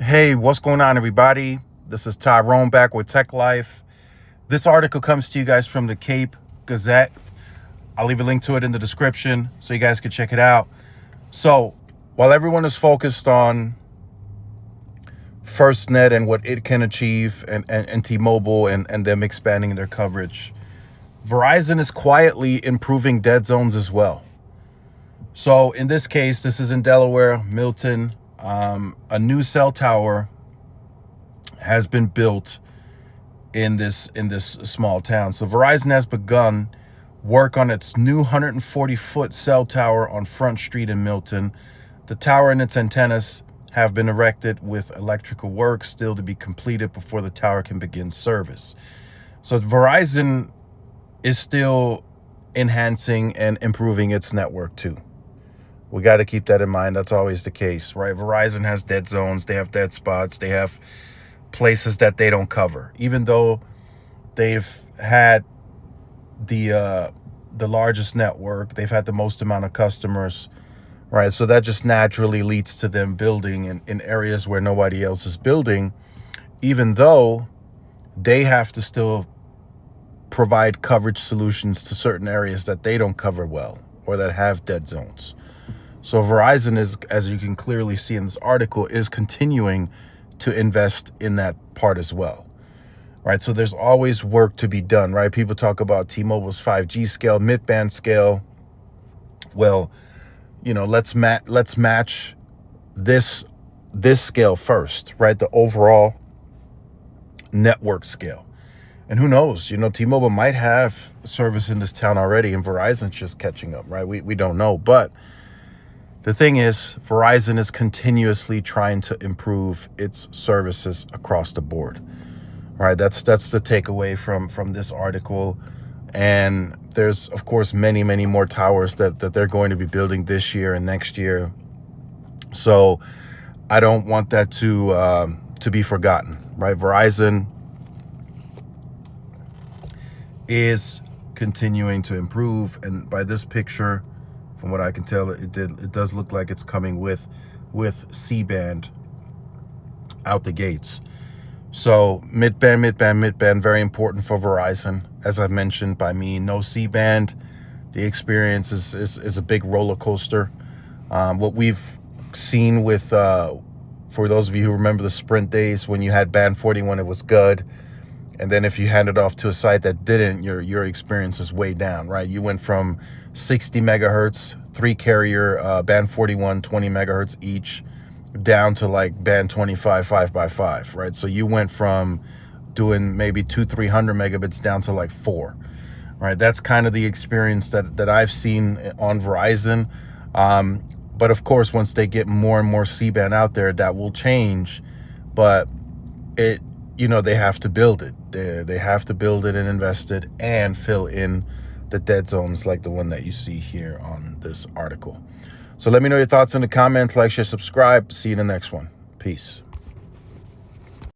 Hey, what's going on, everybody? This is Tyrone back with Tech Life. This article comes to you guys from the Cape Gazette. I'll leave a link to it in the description so you guys can check it out. So, while everyone is focused on FirstNet and what it can achieve and T-Mobile and them expanding their coverage, Verizon is quietly improving dead zones as well. So, in this case, this is in Delaware, Milton. A new cell tower has been built in this small town. So Verizon has begun work on its new 140-foot cell tower on Front Street in Milton. The tower and its antennas have been erected with electrical work still to be completed before the tower can begin service. So Verizon is still enhancing and improving its network too. We got to keep that in mind. That's always the case, right? Verizon has dead zones. They have dead spots. They have places that they don't cover. Even though they've had the largest network, they've had the most amount of customers, right? So that just naturally leads to them building in areas where nobody else is building, even though they have to still provide coverage solutions to certain areas that they don't cover well or that have dead zones. So Verizon is, as you can clearly see in this article, is continuing to invest in that part as well, right? So there's always work to be done, right? People talk about T-Mobile's 5G scale, mid-band scale. Well, let's match this scale first, right? The overall network scale. And who knows, T-Mobile might have service in this town already and Verizon's just catching up, right? We don't know, but the thing is, Verizon is continuously trying to improve its services across the board, right? That's the takeaway from this article. And there's, of course, many more towers that they're going to be building this year and next year. So I don't want that to be forgotten, right? Verizon is continuing to improve, and by this picture, from what I can tell, it does look like it's coming with C-band out the gates. So mid-band, very important for Verizon. As I've mentioned, by me, no C-band, the experience is a big roller coaster. What we've seen with, for those of you who remember the Sprint days, when you had band 41, it was good. And then if you hand it off to a site that didn't, your experience is way down, right? You went from 60 megahertz, 3-carrier, band 41, 20 megahertz each, down to like band 25, 5x5, right? So you went from doing maybe 200-300 megabits down to like 4, right? That's kind of the experience that I've seen on Verizon. But of course, once they get more and more C-band out there, that will change. But they have to build it. They have to build it and invest it and fill in the dead zones like the one that you see here on this article. So let me know your thoughts in the comments. Like, share, subscribe. See you in the next one. Peace.